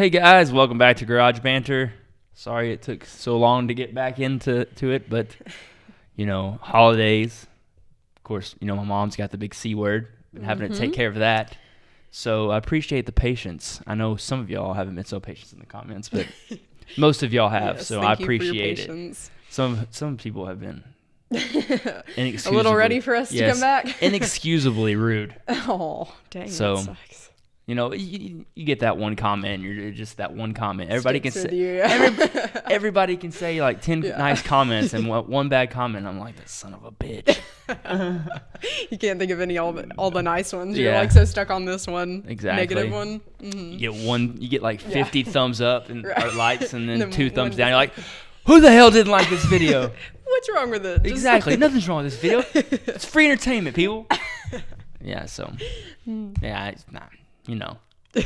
Hey guys, welcome back to GarageBanter. Sorry it took so long to get back into it, but holidays. Of course, my mom's got the big C word, been having to take care of that. So I appreciate the patience. I know some of y'all haven't been so patient in the comments, but most of y'all have, Yes, so thank I you for your appreciate it. patience. Some people have been A little ready for us to come back? inexcusably rude. Oh, dang, So, that sucks. You get that one comment. You're just that one comment. Everybody can say everybody can say like 10 nice comments and one bad comment. I'm like, that son of a bitch. You can't think of all the nice ones. You're Yeah. like so stuck on this one negative one. You get like 50 thumbs up and or likes, and then 2 thumbs one down. You're like, who the hell didn't like this video? What's wrong with it? Exactly. Nothing's wrong with this video. It's free entertainment, people. Yeah. So it's not.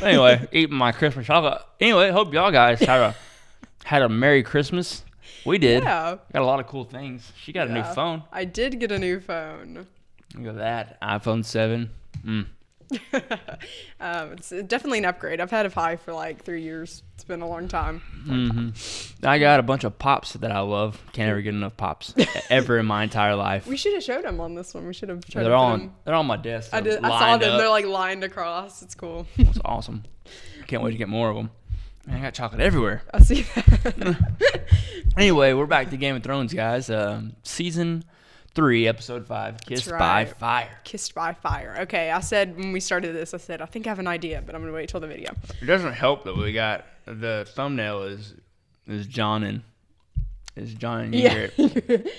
Anyway, eating my Christmas chocolate. Anyway, hope y'all guys had a Merry Christmas. We did. Yeah. Got a lot of cool things. She got a new phone. I did get a new phone. Look at that. iPhone 7. It's definitely an upgrade. I've had a Pi for like 3 years. It's been a long time. I got a bunch of pops that I love. Can't ever get enough pops ever in my entire life. We should have showed them on this one. We should have tried They're to on. put them. They're on my desk. I saw them. They're like lined across. It's cool. It's awesome. Can't wait to get more of them. Man, I got chocolate everywhere. I see that. Anyway, we're back to Game of Thrones, guys. Season 3, episode 5. Kissed by Fire. Kissed by Fire. Okay, I said when we started this, I think I have an idea, but I'm going to wait till the video. It doesn't help that we got the thumbnail is John and Ygritte.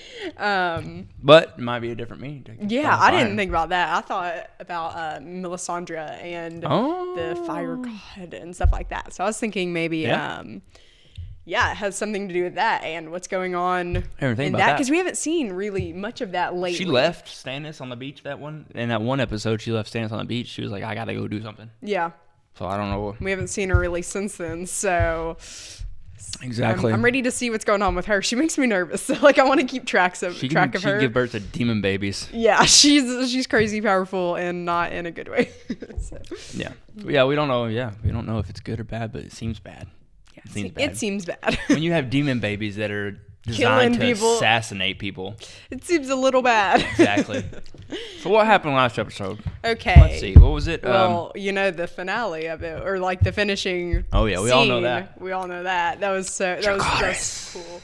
But it might be a different meaning. I didn't think about that. I thought about Melisandre and the fire god and stuff like that. So I was thinking maybe it has something to do with that and what's going on in that, because we haven't seen really much of that lately. She left Stannis on the beach in that one episode. She left Stannis on the beach. She was like, I gotta go do something. Yeah. So I don't know. We haven't seen her really since then. So exactly, I'm ready to see what's going on with her. She makes me nervous. So like I want to keep track of her. She can give birth to demon babies. Yeah, she's crazy powerful and not in a good way. So. Yeah. We don't know. Yeah, we don't know if it's good or bad, but it seems bad. It seems bad. When you have demon babies that are designed to assassinate people, it seems a little bad. Exactly. So what happened last episode? Okay. Let's see. What was it? Well, the finale of it, or like the finishing. Oh yeah, we all know that. We all know that. That was cool.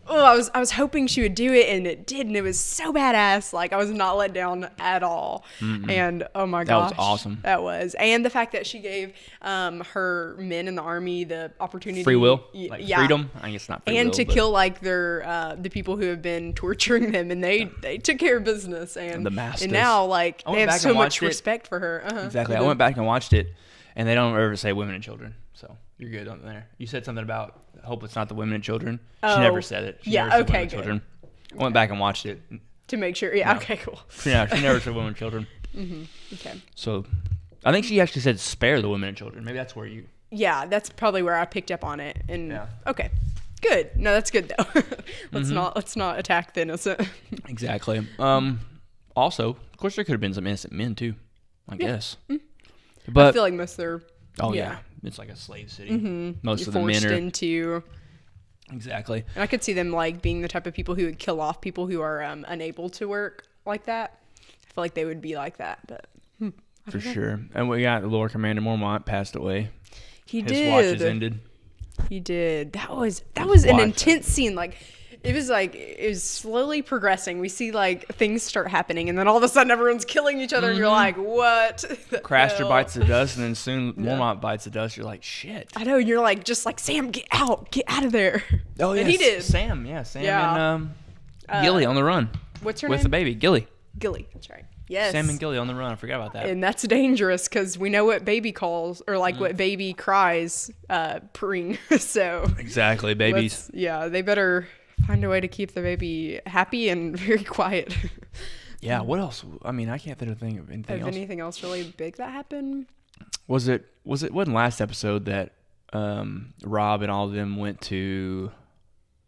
Oh, I was hoping she would do it, and it did, and it was so badass. Like I was not let down at all. And oh my gosh, that was awesome. That was, and the fact that she gave her men in the army the opportunity, free will, freedom. I guess not free will, and to kill like the people who have been torturing them, and they took care of business, and the masters. And now like they have so much respect for her. Exactly. I went back and watched it, and they don't ever say women and children, so you're good on there. You said something about hope it's not the women and children. She never said it. She never said women and children. I went back and watched it to make sure. Yeah. No. Okay. Cool. Yeah. She never said women and children. Okay. So, I think she actually said spare the women and children. Maybe that's where you. Yeah, that's probably where I picked up on it. And okay, good. No, that's good though. Let's not attack the innocent. Exactly. Also, of course, there could have been some innocent men too. I guess. But I feel like most of their. Oh yeah. It's like a slave city. Most of the men are into. Exactly. And I could see them like being the type of people who would kill off people who are unable to work like that. I feel like they would be like that, but for sure. And we got the Lord Commander Mormont passed away. His watch has ended. He did. That was an intense scene. Like it was slowly progressing. We see like things start happening, and then all of a sudden everyone's killing each other, and you're like, what? Craster bites the dust, and then soon Mormont bites the dust. You're like, shit. I know. You're like, just like, Sam, get out of there. Oh yeah, and he did. Sam and Gilly on the run. What's her name? With the baby, Gilly. Gilly, that's right. Yes. Sam and Gilly on the run. I forgot about that. And that's dangerous because we know what baby calls or like what baby cries purring. So exactly, babies. They better find a way to keep the baby happy and very quiet. Yeah. What else? I mean, I can't think of anything else. Anything else really big that happened? Wasn't last episode that Rob and all of them went to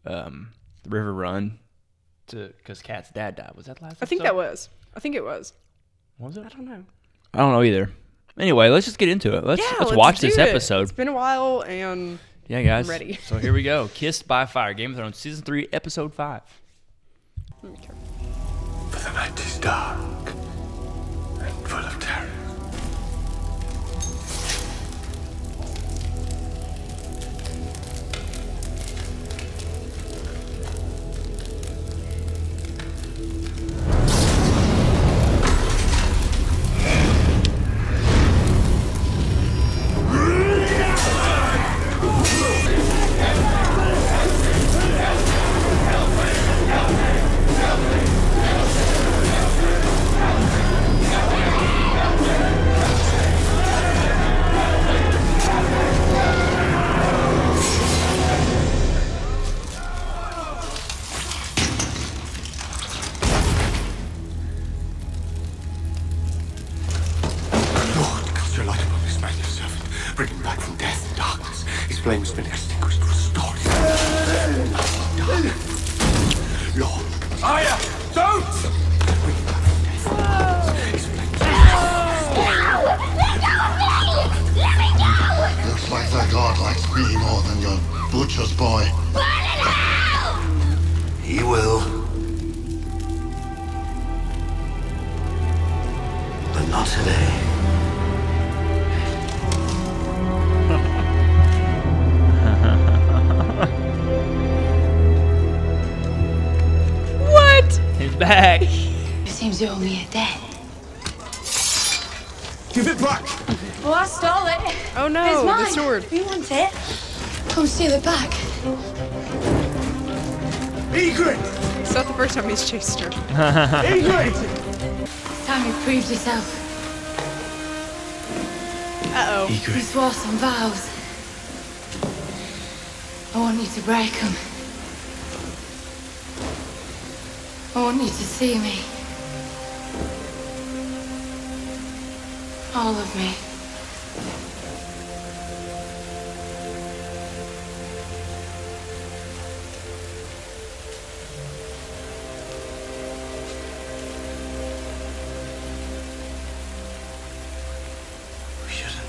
the River Run because Kat's dad died? Was that last episode? I think it was. Was it? I don't know. I don't know either. Anyway, let's just get into it. Let's watch this episode. It's been a while, and yeah, guys. I'm ready. So here we go. Kissed by Fire, Game of Thrones, Season 3, Episode 5. For the night is dark and full of terror. Flame has been extinguished. Restore it. Lord. Arya! Don't! Looks like that god likes me more than your butcher's boy. He will. But not today. Back. It seems you owe me a debt. Give it back! Well, I stole it. Oh no, It's mine. the sword. You want it? Come steal it back. Egret! It's not the first time he's chased her. Egret! It's time you proved yourself. Uh-oh. You swore some vows. I want you to break them. I want you to see me. All of me. We shouldn't.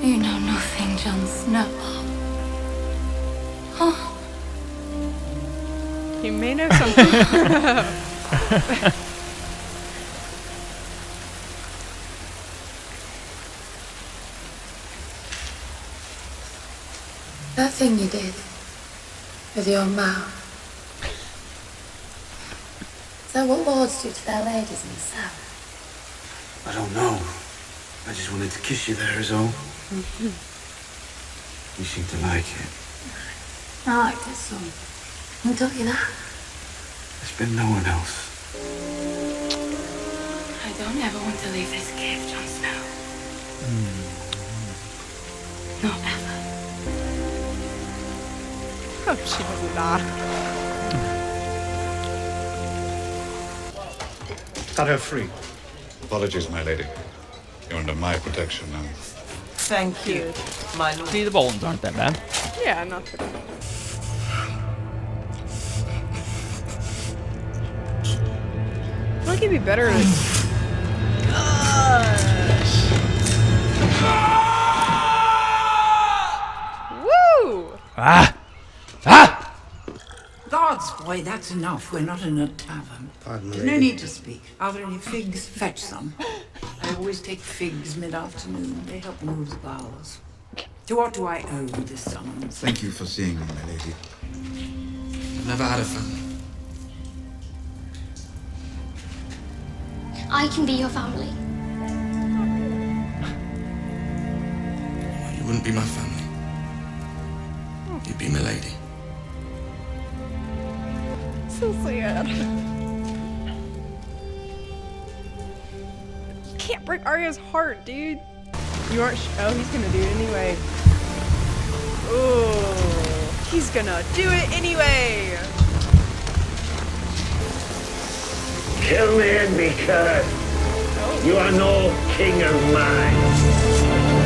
You know nothing, Jon Snow. Oh. He may know something. That thing you did with your mouth. Is that what lords do to their ladies in the south? I don't know. I just wanted to kiss you there is all. You seem to like it. I liked it some. Who taught you that? There's been no one else. I don't ever want to leave this cave, Jon Snow. Not ever. Oh, she doesn't die. Cut her free. Apologies, my lady. You're under my protection now. Thank you, my lord. See, the Boltons aren't that bad. Yeah, not too bad. I feel like it'd be better to... Woo! Ah! Ah! Gods, boy, that's enough. We're not in a tavern. There's no need to speak. Are there any figs? Fetch some. I always take figs mid-afternoon. They help move the bowels. To what do I owe this summons? Thank you for seeing me, my lady. I've never had a family. I can be your family. You wouldn't be my family. You'd be my lady. So sad. You can't break Arya's heart, dude. You aren't. Oh, he's gonna do it anyway. Oh. He's gonna do it anyway. Kill me and be cursed. You are no king of mine.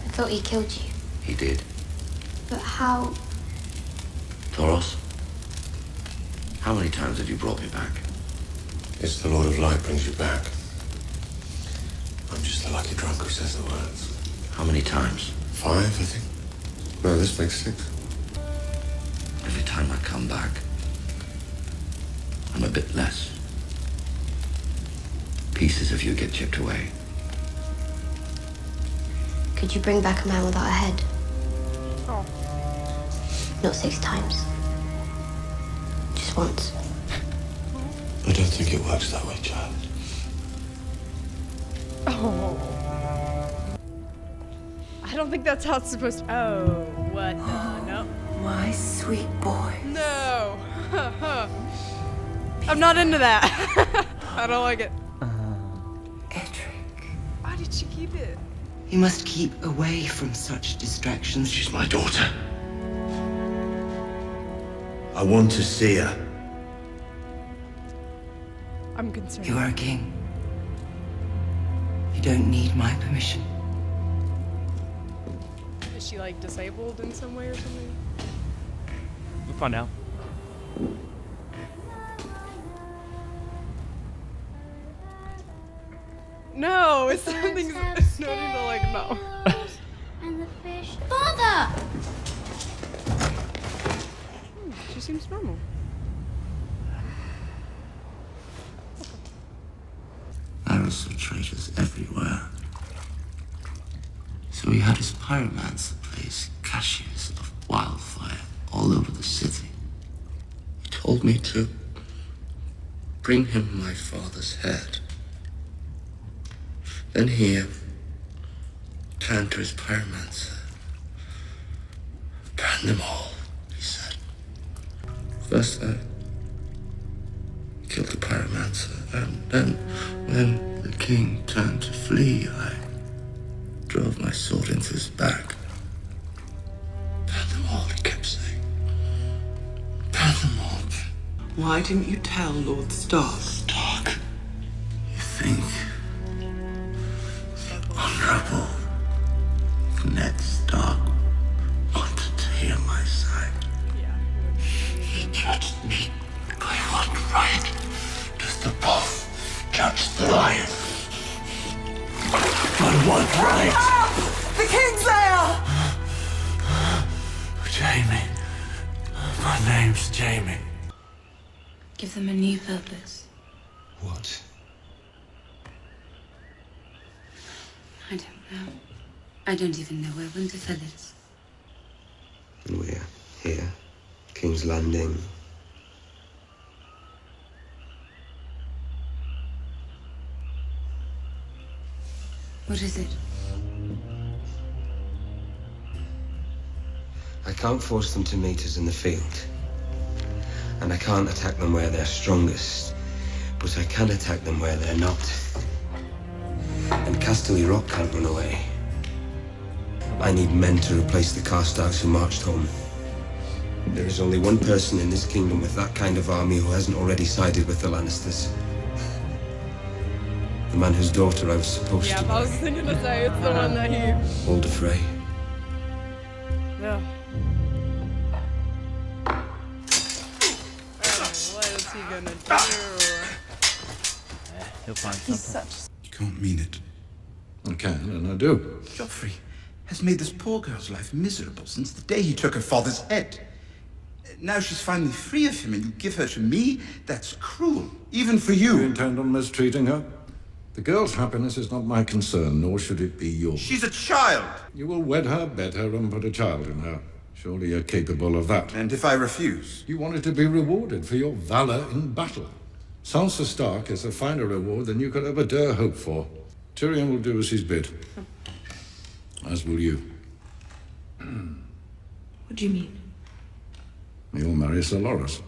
I thought he killed you. He did. But how? Toros, how many times have you brought me back? It's the Lord of Light brings you back. I'm just the lucky drunk who says the words. How many times? 5, I think. No, this makes 6. Every time I come back, I'm a bit less. Pieces of you get chipped away. Could you bring back a man without a head? Oh. Not 6 times. Just once. I don't think it works that way, child. Oh. I don't think that's how it's supposed to. Oh, what the? No. My sweet boy. No. I'm not into that. I don't like it. Edric, Why did she keep it? you must keep away from such distractions. She's my daughter. I want to see her. I'm concerned. You are a king. You don't need my permission. Is she like disabled in some way or something? We'll find out. No, it's something. No need to like no. And the fish. Father! She seems normal. Arrows of traitors everywhere. So he had his pyromancer place caches of wildfire all over the city. He told me to bring him my father's head. Then he turned to his pyromancer. Burn them all, he said. First I killed the pyromancer, and then when the king turned to flee, I drove my sword into his back. Burn them all, he kept saying. Burn them all. Why didn't you tell Lord Stark? Stark, you think Honorable Ned Stark wanted to hear my side? He judged me by what right does the wolf judge the lion? By what right? The king's there! Jamie. My name's Jamie. Give them a new purpose. What? I don't know. I don't even know where Winterfell is. And we're here, King's Landing. What is it? I can't force them to meet us in the field. And I can't attack them where they're strongest. But I can attack them where they're not. And Casterly Rock can't run away. I need men to replace the Karstarks who marched home. There is only one person in this kingdom with that kind of army who hasn't already sided with the Lannisters. The man whose daughter I was supposed Yeah, to I was thinking to say it's the one that he. Walder Frey. No. What is he gonna do? He'll find something. You can't mean it. I can, and I do. Joffrey has made this poor girl's life miserable since the day he took her father's head. Now she's finally free of him and you give her to me? That's cruel, even for You you. intend on mistreating her? The girl's happiness is not my concern, nor should it be yours. She's a child. You will wed her, bed her, and put a child in her. Surely you're capable of that. And if I refuse? You wanted to be rewarded for your valor in battle. Sansa Stark is a finer reward than you could ever dare hope for. Tyrion will do as he's bid. As will you. What do you mean? You'll marry Sir Loras.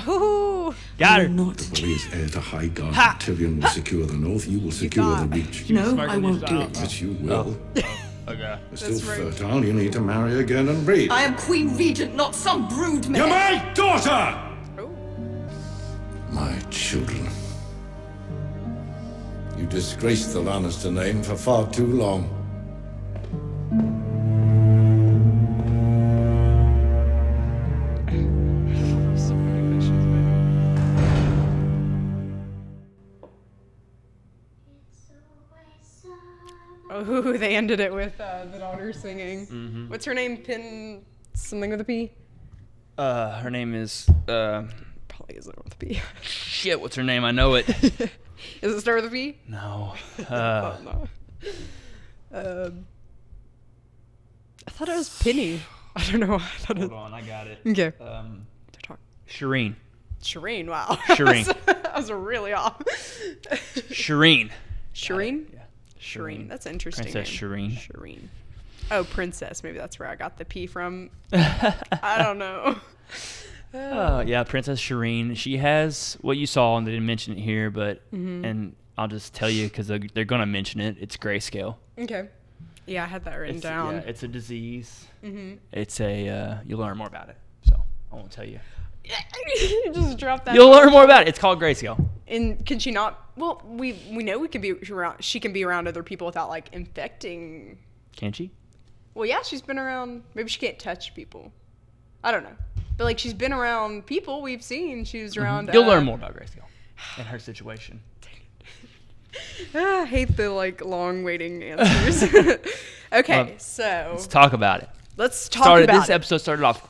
Ooh. Oh. Got her. Not. Well, as heir to High Guard, Tyrion will secure the north. You will secure the reach. No, I won't do it. But you will. Okay. You're still fertile. You need to marry again and breed. I am Queen Regent, not some brood You're mare. my daughter! My children. You disgraced the Lannister name for far too long. Oh, they ended it with the daughter singing. What's her name? Pin something with a P? Her name is Probably isn't with a P. shit. What's her name? I know it. Does it start with a P? No. Oh, no. I thought it was Penny. I don't know. Hold on, I got it. Okay. Shireen. Shireen, wow. Shireen. That was really off. Shireen. Shireen? Yeah. Shireen. That's interesting. Princess Shireen. Shireen. Oh, princess. Maybe that's where I got the P from. I don't know. Oh, yeah, Princess Shireen. She has what you saw, and they didn't mention it here, but and I'll just tell you because they're gonna mention it. It's grayscale. Okay. Yeah, I had that written down. Yeah, it's a disease. Mm-hmm. It's a you'll learn more about it. So I won't tell you. You just dropped that. You'll learn more about it. It's called grayscale. And can she not? Well, we know we can be around. She can be around other people without like infecting. Can she? Well, yeah, she's been around. Maybe she can't touch people. I don't know. But like she's been around people we've seen. She was around. You'll learn more about grayscale and her situation. I hate the like long waiting answers. Okay, so let's talk about it. Let's talk about this episode started off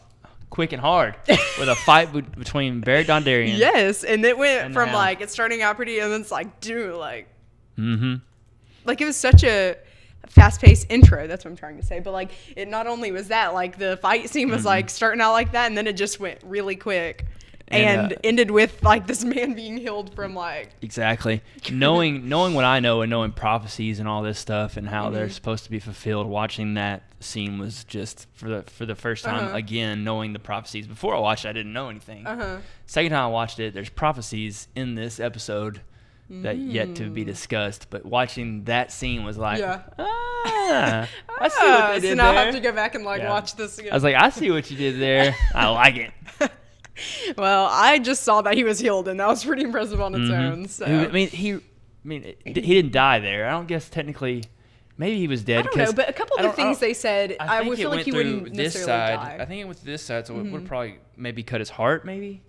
quick and hard with a fight between Beric Dondarrion. Yes, and it went from like it's starting out pretty, and then it's like, dude, like, like it was such a fast-paced intro. That's what I'm trying to say. But like, it not only was that, like, the fight scene was like starting out like that, and then it just went really quick. And ended with like this man being healed from like exactly knowing what I know and knowing prophecies and all this stuff and how they're supposed to be fulfilled. Watching that scene was just for the first time again knowing the prophecies. Before I watched it, I didn't know anything. Second time I watched it, there's prophecies in this episode that yet to be discussed. But watching that scene was like, I see what they did so now there. I have to go back and like watch this again. I was like, I see what you did there. I like it. Well, I just saw that he was healed, and that was pretty impressive on its own. So I mean, he didn't die there. I don't guess technically. Maybe he was dead. I don't know, but a couple of the things they said, I would feel like he wouldn't necessarily die. I think it went to this side, so it would probably maybe cut his heart, maybe.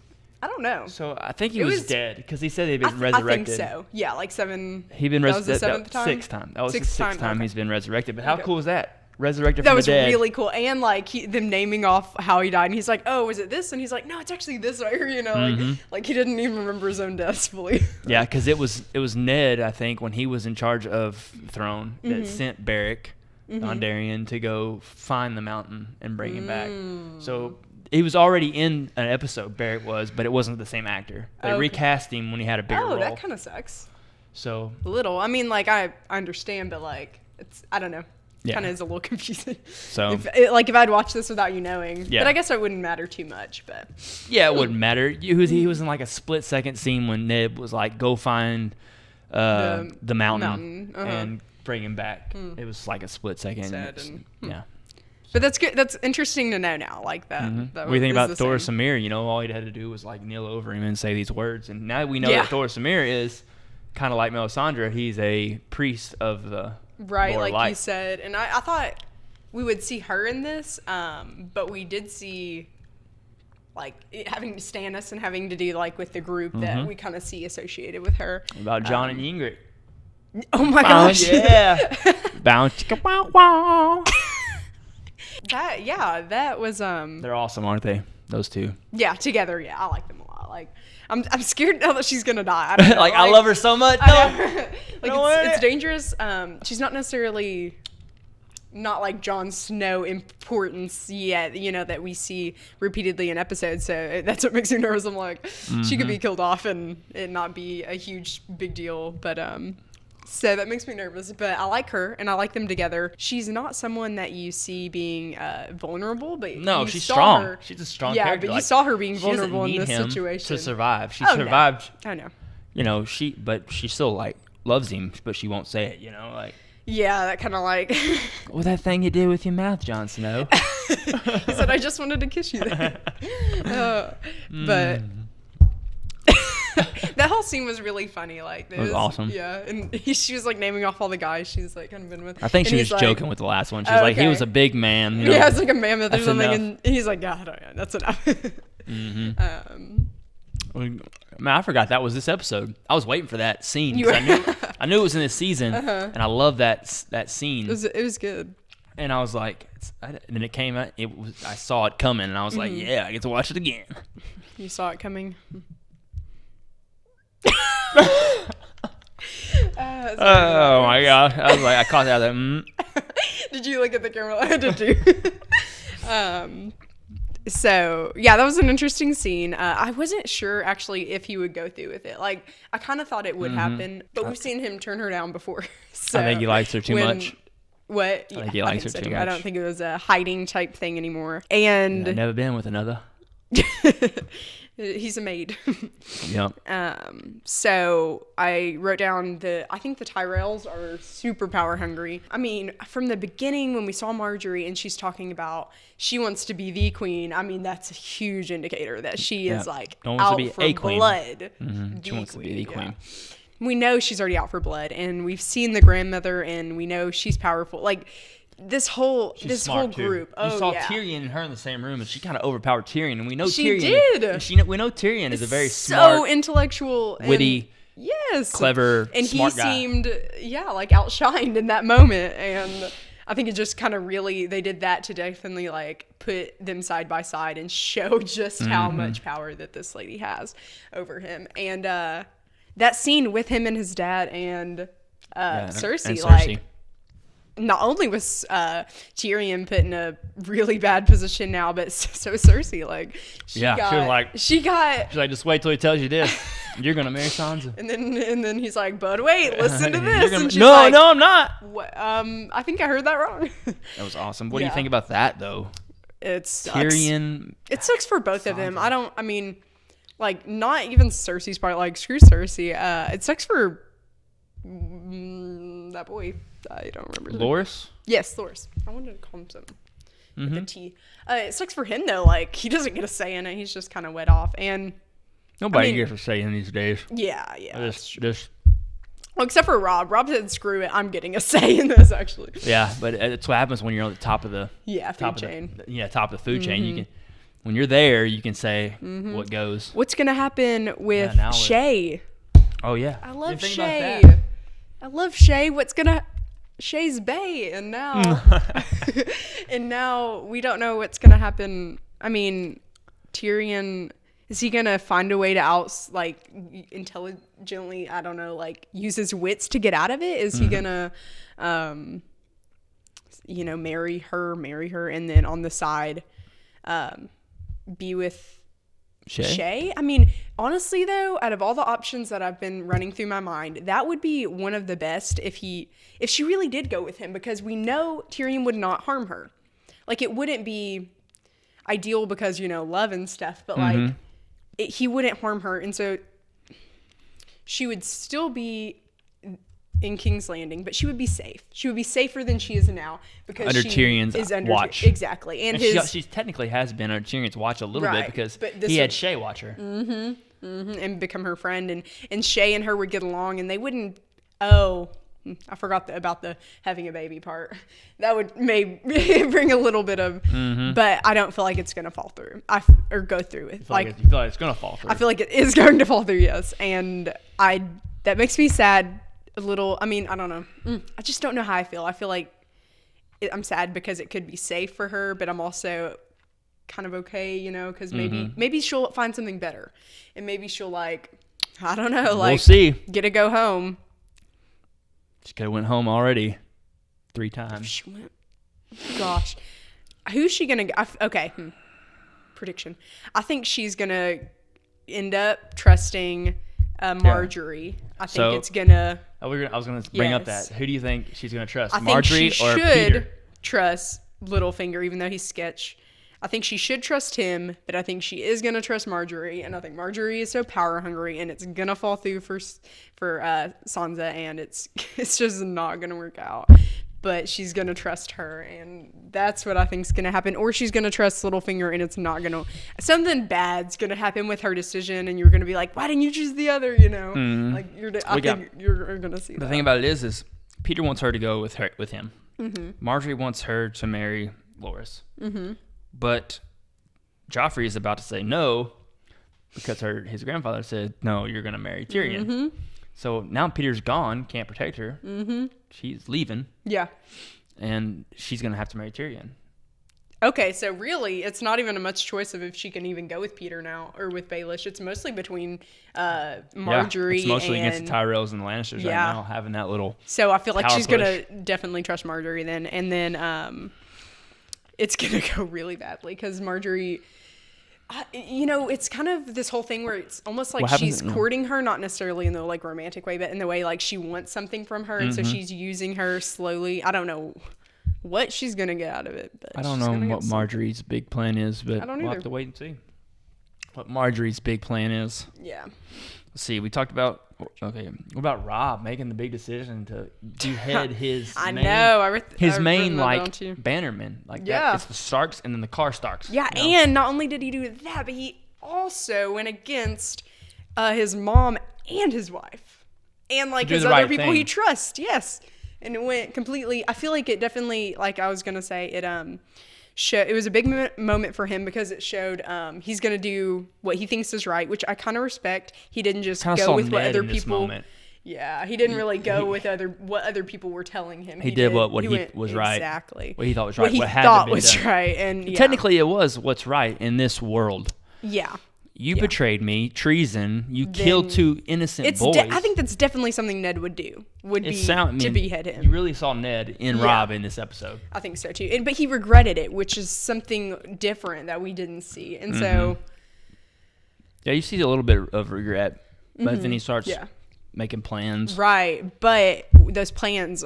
I don't know. So I think he was dead because he said he'd been resurrected. I think so. Yeah, like 7. He'd been resurrected. That was the 7th time. That was the sixth time he's been resurrected. But how cool was that? Resurrected that from was the dead. Really cool. And like them naming off how he died, and he's like, "Oh, was it this?" And he's like, "No, it's actually this right here." You know, like he didn't even remember his own deaths fully. Yeah, because it was Ned, I think, when he was in charge of the throne that sent Beric Dondarrion to go find the mountain and bring him back. So he was already in an episode, Beric was, but it wasn't the same actor. They recast him when he had a bigger role. Oh, that kind of sucks. So a little. I mean, like I understand, but like it's I don't know. Yeah. Kind of is a little confusing. So if I'd watched this without you knowing, but I guess it wouldn't matter too much. But yeah, it wouldn't matter. He was in like a split-second scene when Ned was like, "Go find the mountain and bring him back." It was like a split second. Yeah. But that's good. That's interesting to know now. Like that. What do you think about Thor Samir? You know, all he had to do was like kneel over him and say these words, and now we know that Thor Samir is kind of like Melisandre. He's a priest of the right, Lord like Light. you said. And I thought we would see her in this, but we did see like having Stannis and having to do like with the group that we kind of see associated with her. What about Jon and Ygritte? Oh my gosh! Yeah, bounce, wow, wow. That was They're awesome, aren't they? Those two. Yeah, together. Yeah, I like them a lot. Like, I'm scared now that she's gonna die. I don't know, like I love her so much. Like it's dangerous. She's not necessarily not like Jon Snow importance yet. You know that we see repeatedly in episodes. So that's what makes me nervous. I'm like, she could be killed off and it not be a huge big deal. But So that makes me nervous, but I like her and I like them together. She's not someone that you see being vulnerable, but no, you she's saw strong. Her, she's a strong yeah, character. but you saw her being vulnerable in this him situation to survive. She Oh, survived. No. Oh no. You know, but she still like loves him, but she won't say it. You know, like. Yeah, that kind of like. Well, that thing you did with your mouth, Jon Snow. He said, "I just wanted to kiss you." There. But. That whole scene was really funny. Like it was awesome. Yeah, and she was like naming off all the guys she's like kind of been with. I think she was like, joking with the last one. She was like, he was a big man. You know? Yeah, it's like a mammoth or something, enough. and he's like, yeah, I don't know, that's enough. Man, I forgot that was this episode. I was waiting for that scene because I knew it was in this season, and I love that scene. It was good. And I was like, and then it came out. I saw it coming, and I was like, yeah, I get to watch it again. You saw it coming. Oh my god! I was like, I caught that. Did you look at the camera? I did too. So yeah, that was an interesting scene. I wasn't sure actually if he would go through with it. Like I kind of thought it would happen, but we've seen him turn her down before. So I think he likes her too much. What? I think he likes her too much. I don't think it was a hiding type thing anymore. And I've never been with another. He's a maid. Yep. So I wrote down I think the Tyrells are super power hungry. I mean, from the beginning when we saw Marjorie and she's talking about she wants to be the queen, I mean, that's a huge indicator that she is like out for blood. She wants to be the queen. We know she's already out for blood, and we've seen the grandmother, and we know she's powerful. Like, this whole group. You saw Tyrion and her in the same room, and she kind of overpowered Tyrion, and we know she Tyrion. did. We know Tyrion is a very so intellectual, witty, yes, clever, and smart guy. He seemed like outshined in that moment, and I think it just kind of really they did that to definitely like put them side by side and show just how much power that this lady has over him, and that scene with him and his dad and Cersei, like. Not only was Tyrion put in a really bad position now, but so Cersei, like, she was like, just wait till he tells you this. You're gonna marry Sansa. And then he's like, but wait, listen to this. And she's no, like, no, I'm not. What, I think I heard that wrong. That was awesome. What do you think about that though? It sucks. Tyrion. It sucks for both of them. I mean, like, not even Cersei's part. Like, screw Cersei. It sucks for that boy. I don't remember. Loras? Yes, Loras. I wanted to call him something with a T. It sucks for him though. Like, he doesn't get a say in it. He's just kind of wet off. And nobody gets a say in these days. Yeah. Just. Well, except for Rob. Rob said, "Screw it. I'm getting a say in this." Actually. Yeah, but it's what happens when you're on the top of the food chain. Top of the food chain. You can, when you're there, you can say what goes. What's gonna happen with Shay? Oh yeah, I love Shay. I love Shay. Shay's bae, and now we don't know what's gonna happen. I mean, Tyrion, is he gonna find a way to intelligently, I don't know, like use his wits to get out of it? Is he gonna marry her, and then on the side be with Shay? I mean, honestly though, out of all the options that I've been running through my mind, that would be one of the best if she really did go with him, because we know Tyrion would not harm her. Like, it wouldn't be ideal because, love and stuff, but like he wouldn't harm her, and so she would still be in King's Landing, but she would be safe. She would be safer than she is now because under Tyrion's watch. Exactly. And she technically has been under Tyrion's watch a little bit because he had Shay watch her. And become her friend, and Shay and her would get along, and they wouldn't. Oh, I forgot about the having a baby part. That would bring a little bit of, but I don't feel like it's gonna fall through. Or go through it. You feel like it's gonna fall through. I feel like it is going to fall through. Yes, and that makes me sad. A little. I mean, I don't know. I just don't know how I feel. I feel like I'm sad because it could be safe for her, but I'm also kind of okay, because maybe she'll find something better, and maybe she'll I don't know, we'll see. Get to go home. She could have went home already 3 times. She went. Gosh, who's she gonna? Okay, prediction. I think she's gonna end up trusting Marjorie. I think it's gonna I was going to bring up that. Who do you think she's going to trust, I Marjorie think she or should Peter? Trust Littlefinger, even though he's sketch. I think she should trust him, but I think she is going to trust Marjorie, and I think Marjorie is so power hungry, and it's going to fall through for Sansa, and it's just not going to work out. But she's going to trust her, and that's what I think is going to happen. Or she's going to trust Littlefinger, and it's not going to... Something bad's going to happen with her decision, and you're going to be like, why didn't you choose the other, you know? Like, I think you're going to see that. The thing about it is Peter wants her to go with him. Mm-hmm. Marjorie wants her to marry Loras. Mm-hmm. But Joffrey is about to say no because his grandfather said, no, you're going to marry Tyrion. Mm-hmm. So now Peter's gone, can't protect her. Mm-hmm. She's leaving. Yeah. And she's going to have to marry Tyrion. Okay, so really, it's not even a much choice of if she can even go with Peter now or with Baelish. It's mostly between Marjorie it's mostly and... against the Tyrells and the Lannisters right now, having that little So I feel like she's push. going to definitely trust Marjorie then. And then it's going to go really badly because Marjorie... it's kind of this whole thing where it's almost like she's courting her, not necessarily in the like romantic way, but in the way like she wants something from her, and so she's using her slowly. I don't know what she's gonna get out of it, but I don't know what Marjorie's big plan is, but we'll have to wait and see what Marjorie's big plan is. Yeah. Let's see. We talked about what about Robb making the big decision to behead his main bannerman that. It's the Starks and then the Karstarks. Yeah, and not only did he do that, but he also went against his mom and his wife and like his other people he trusts. Yes, and it went completely. I feel like it definitely, like I was gonna say, it was a big moment for him because it showed he's going to do what he thinks is right, which I kind of respect. He didn't just go with what other people... Yeah, he didn't really go with what other people were telling him. He did what he was right. Exactly. What he thought was right. What he thought was right. And technically it was what's right in this world. Yeah. You betrayed me, treason. You killed two innocent boys. I think that's definitely something Ned would do. To behead him. You really saw Ned in Robb in this episode. I think so too. But he regretted it, which is something different that we didn't see. And so, yeah, you see a little bit of regret, but then he starts making plans. Right, but those plans.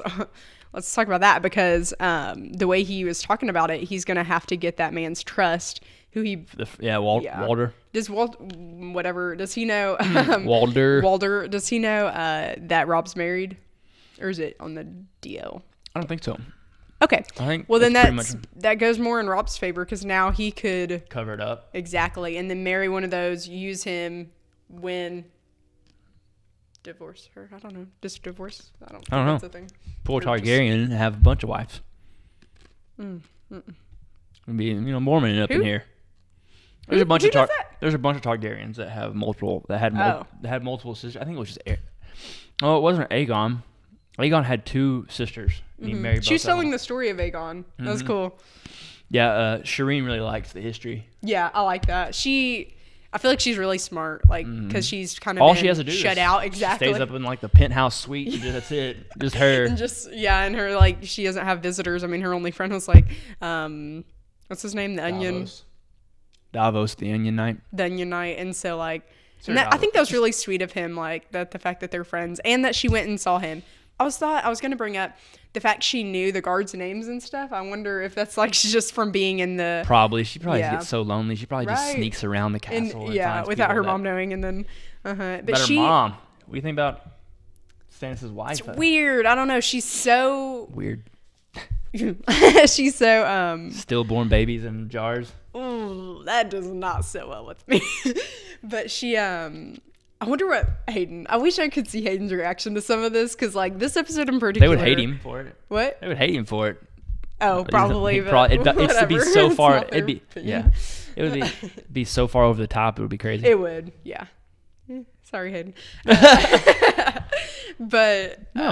Let's talk about that because the way he was talking about it, he's going to have to get that man's trust. Walder. Does does he know? Walder, does he know that Robb's married? Or is it on the DL? I don't think so. Okay. I think then that goes more in Robb's favor because now he could... cover it up. Exactly. And then marry one of those, use him, win, divorce her. I don't know. Just divorce? I don't know. That's a thing. Poor Targaryen have a bunch of wives. Gonna be Mormon up in here. There's a bunch of Targaryens that have multiple had multiple sisters. I think it was just it wasn't Aegon. Aegon had two sisters. And he married both. She was telling the story of Aegon. That was cool. Yeah, Shireen really likes the history. Yeah, I like that. I feel like she's really smart, like because she's kind of all she has to do shut out. Exactly. She stays up in like the penthouse suite. That's it. Just her. And her like she doesn't have visitors. I mean, her only friend was like, what's his name? The Onion. Davos, the Onion Knight. The Onion Knight, and so like, I think that was really sweet of him, like the fact that they're friends and that she went and saw him. I was going to bring up the fact she knew the guards' names and stuff. I wonder if that's like just from being in the... She probably gets so lonely. She probably just sneaks around the castle. Without her mom knowing. And then, but her mom. What do you think about Stannis' wife? It's weird. I don't know. She's so... Weird. She's so... Stillborn babies in jars. Ooh, that does not sit well with me. But she... I wonder what Hayden... I wish I could see Hayden's reaction to some of this, because, like, this episode in particular... They would hate him for it. What? They would hate him for it. Oh, probably. It'd be so far... It would be so far over the top, it would be crazy. It would, yeah. Sorry, Hayden. But... No,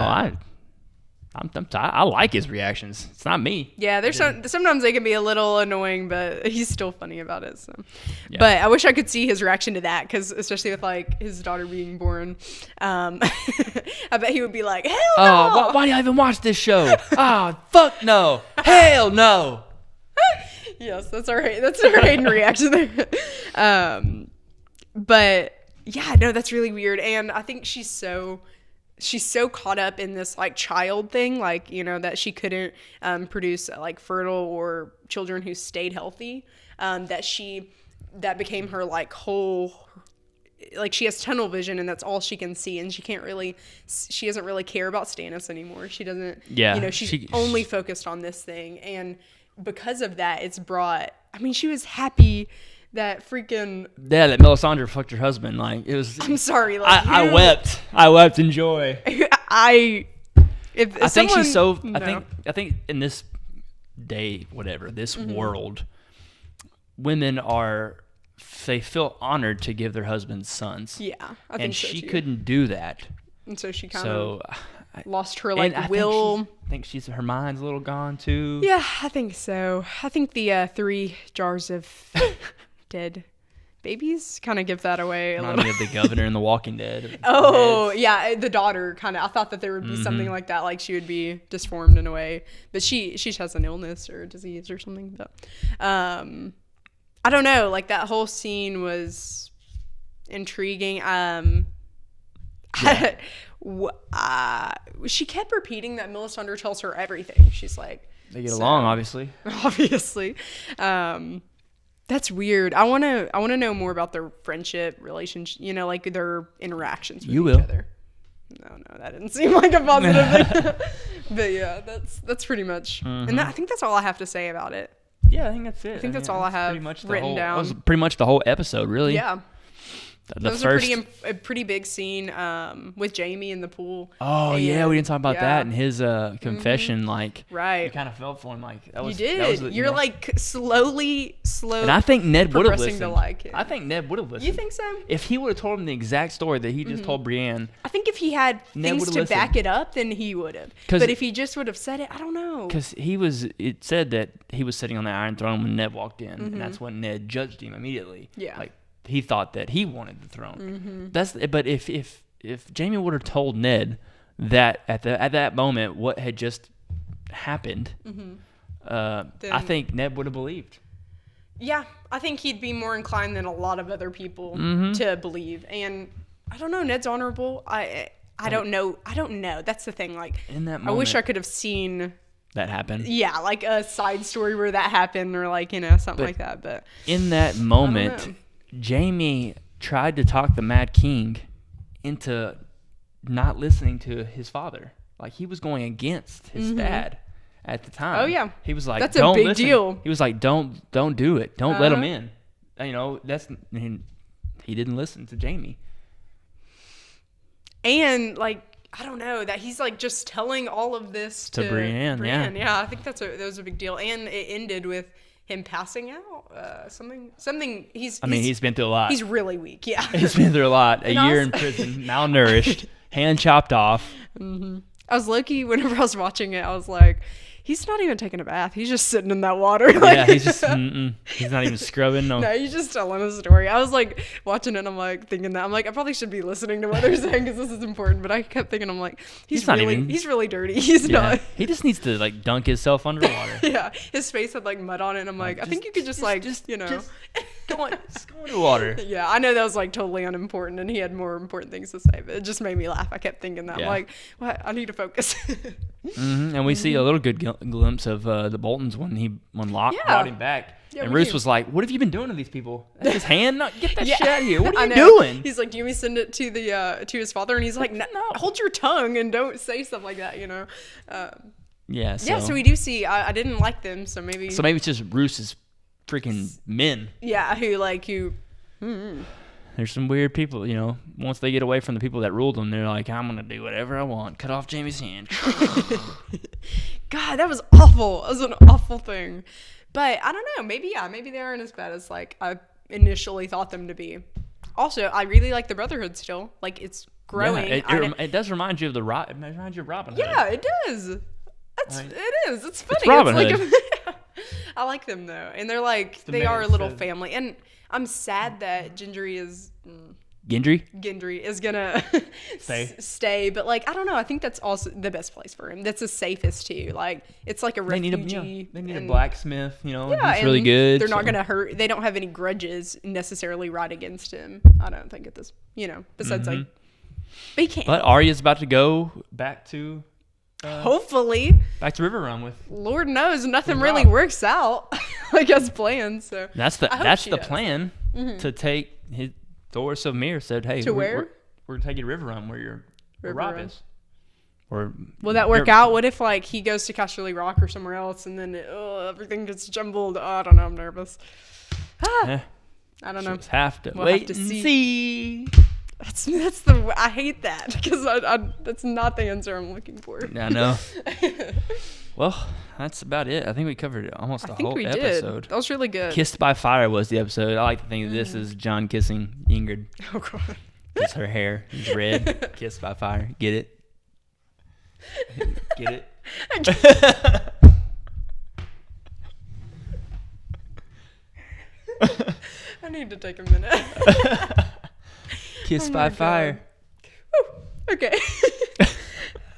I like his reactions. It's not me. Yeah, there's sometimes they can be a little annoying, but he's still funny about it. So, but I wish I could see his reaction to that, because especially with like his daughter being born, I bet he would be like, "Hell no! Why do I even watch this show? Fuck no! Hell no!" Yes, that's our Hayden reaction there. But yeah, no, that's really weird, and I think she's so she's so caught up in this like child thing, like, that she couldn't produce like fertile or children who stayed healthy, that became her like whole, like she has tunnel vision and that's all she can see, and she doesn't really care about Stannis anymore. She doesn't, she's only focused on this thing. And because of that, she was happy that freaking... Yeah, that Melisandre fucked her husband. Like, it was... I'm sorry. Like, I wept. I wept in joy. I think she's so... No. I think in this day, whatever, this world, women they feel honored to give their husbands sons. Yeah, I think and so she too. couldn't do that. And so she kind of lost her will. I think her mind's a little gone too. Yeah, I think so. I think the 3 jars of dead babies kind of give that away a little. Of the governor in The Walking Dead. Oh, yeah, the daughter kind of. I thought that there would be something like that, like she would be disformed in a way, but she has an illness or a disease or something. But I don't know. Like that whole scene was intriguing. She kept repeating that Melisandre tells her everything. She's like, they get along, obviously. Obviously. That's weird. I want to know more about their friendship, relationship, like their interactions with each other. No, that didn't seem like a positive thing. But yeah, that's pretty much. And I think that's all I have to say about it. Yeah, I think that's it. I think that's all I have written down. That was pretty much the whole episode, really. Yeah. That was a pretty big scene with Jamie in the pool. Oh, yeah, we didn't talk about that and his confession. Like, right. You kind of felt for him. Like, that was, you did. That was, You're like slowly. And I think Ned would have listened. To like it. I think Ned would have listened. You think so? If he would have told him the exact story that he just told Brienne. I think if he had things to back it up, then he would have. But if he just would have said it, I don't know. Because it said that he was sitting on the Iron Throne when Ned walked in, and that's when Ned judged him immediately. Yeah. Like, he thought that he wanted the throne. But if Jamie would have told Ned that at that moment what had just happened, I think Ned would have believed. Yeah, I think he'd be more inclined than a lot of other people to believe. And I don't know, Ned's honorable. I don't know. That's the thing. Like, in that moment, I wish I could have seen that happen. Yeah, like a side story where that happened, or like something like that. But in that moment, Jamie tried to talk the Mad King into not listening to his father. Like, he was going against his dad at the time. Oh yeah, he was like, "That's don't a big listen." deal. He was like, "Don't do it. Don't let him in." He didn't listen to Jamie. And like, I don't know, that he's like just telling all of this to Brienne. Yeah, I think that was a big deal, and it ended with him passing out. Something. He's been through a lot. He's really weak. Yeah, he's been through a lot. A year in prison, malnourished, hand chopped off. I was low-key, whenever I was watching it, I was like, he's not even taking a bath. He's just sitting in that water. Like, he's just, he's not even scrubbing. No, he's just telling a story. I was like watching it, and I'm like thinking that. I'm like, I probably should be listening to what they're saying because this is important. But I kept thinking, I'm like, he's really dirty. He's not. He just needs to like dunk himself underwater. Yeah, his face had like mud on it. And I'm like, I think you could just go in the water. Yeah, I know that was like totally unimportant, and he had more important things to say. But it just made me laugh. I kept thinking that. I'm like, what? I need to focus. And we see a little good glimpse of the Boltons when Locke brought him back. Yeah, and Roose was like, "What have you been doing to these people? That's his hand? No, get that shit out of here! What are you doing?" He's like, "Do you want me to send it to his father?" And he's like, "No, hold your tongue and don't say stuff like that." So we do see. I didn't like them, so maybe it's just Roose's freaking men. Yeah, who. There's some weird people, once they get away from the people that ruled them, they're like, I'm going to do whatever I want. Cut off Jamie's hand. God, that was awful. That was an awful thing. But I don't know. Maybe they aren't as bad as like I initially thought them to be. Also, I really like the Brotherhood still. Like, it's growing. Yeah, it does remind you of Robin Hood. Yeah, it does. It is. It's funny. It's Robin Hood. I like them though. And they're like, they are a little family. And I'm sad that Gendry is gonna stay, but like, I don't know. I think that's also the best place for him. That's the safest too. Like, it's like a refugee. They need a blacksmith. He's really good. They're not gonna hurt. They don't have any grudges necessarily right against him. I don't think at this. Besides like But he can't. But Arya's about to go back to hopefully back to River Run with. Lord knows nothing with really Rob. works out like as planned. So That's the plan to take his. Thoros of Mir said, "Hey, to where? We're gonna take you to River Run where Rob is." Or will that work out? What if like he goes to Casterly Rock or somewhere else, and then everything gets jumbled? Oh, I don't know. I'm nervous. I don't know. Just have to we'll wait have to and see. That's the I hate that because that's not the answer I'm looking for. I know. Well, that's about it. I think we covered almost the whole episode. That was really good. Kissed by Fire was the episode. I like to think this is John kissing Ingrid. Oh god. Because her hair is red. Kissed by Fire. Get it? Get it? I need to take a minute. Kissed by Fire. Okay.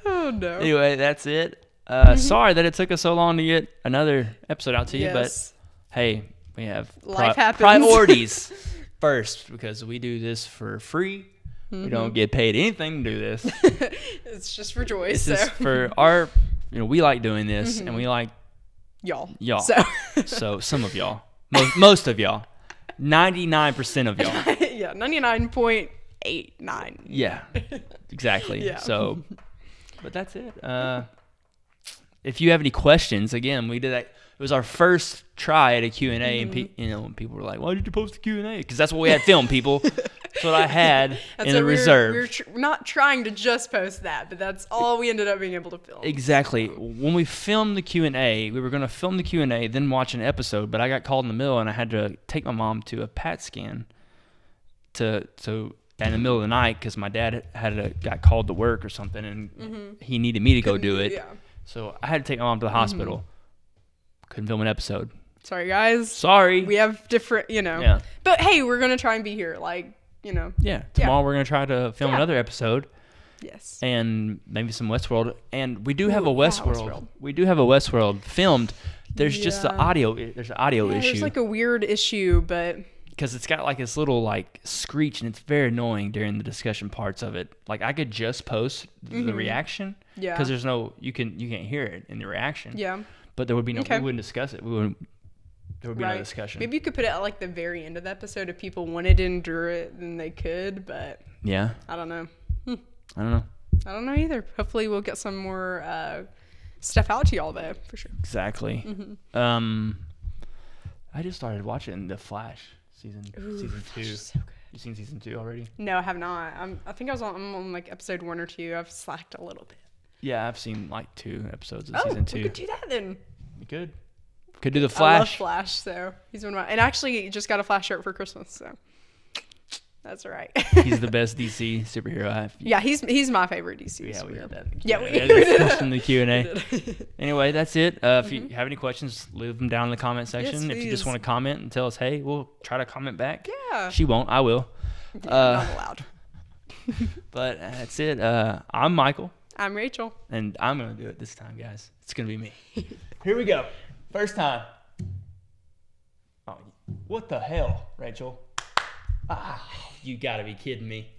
Oh no. Anyway, that's it. Sorry that it took us so long to get another episode out to you, but hey, we have life happens. Priorities first because we do this for free. We don't get paid anything to do this. It's just for joy. This is for our, we like doing this and we like y'all. So some of y'all, most of y'all, 99% of y'all. Yeah, 99.89. Yeah, exactly. Yeah. So, but that's it. If you have any questions, again, we did that. It was our first try at a Q&A, and people were like, "Why did you post a Q&A?" Because that's what we had filmed, people. That's what I had in the reserve. We're not trying to just post that, but that's all we ended up being able to film. Exactly. When we filmed the Q&A, we were going to film the Q&A, then watch an episode, but I got called in the middle, and I had to take my mom to a PAT scan in the middle of the night because my dad got called to work or something, and he needed me to go do it. Yeah. So I had to take my mom to the hospital. Couldn't film an episode. Sorry, guys. Sorry. We have different, Yeah. But hey, we're going to try and be here. Yeah. Tomorrow we're going to try to film another episode. Yes. And maybe some Westworld. And we do have a Westworld. We do have a Westworld filmed. There's just the audio. There's an audio issue. There's like a weird issue, but... Because it's got like this little like screech and it's very annoying during the discussion parts of it. Like I could just post the reaction. Yeah. Because there's no, you can't hear it in the reaction. Yeah. But there would be no, we wouldn't discuss it. There would be no discussion. Maybe you could put it at like the very end of the episode if people wanted to endure it, then they could. But yeah, I don't know. I don't know. I don't know either. Hopefully, we'll get some more stuff out to y'all though, for sure. Exactly. I just started watching The Flash season 2. So good. You seen season 2 already? No, I have not. I think I'm on like episode 1 or 2. I've slacked a little bit. Yeah, I've seen like 2 episodes of season 2. We could do that then. We could do The Flash. I love Flash, so he's one of my... And actually, just got a Flash shirt for Christmas, so that's all right. He's the best DC superhero I have. Yeah, he's my favorite DC superhero. We had that. Yeah, we discussed in the Q&A. Anyway, that's it. If you have any questions, leave them down in the comment section. Yes, if you just want to comment and tell us, hey, we'll try to comment back. Yeah. She won't. I will. Yeah, not allowed. But that's it. I'm Michael. I'm Rachel. And I'm going to do it this time, guys. It's going to be me. Here we go. First time. Oh, what the hell, Rachel? You got to be kidding me.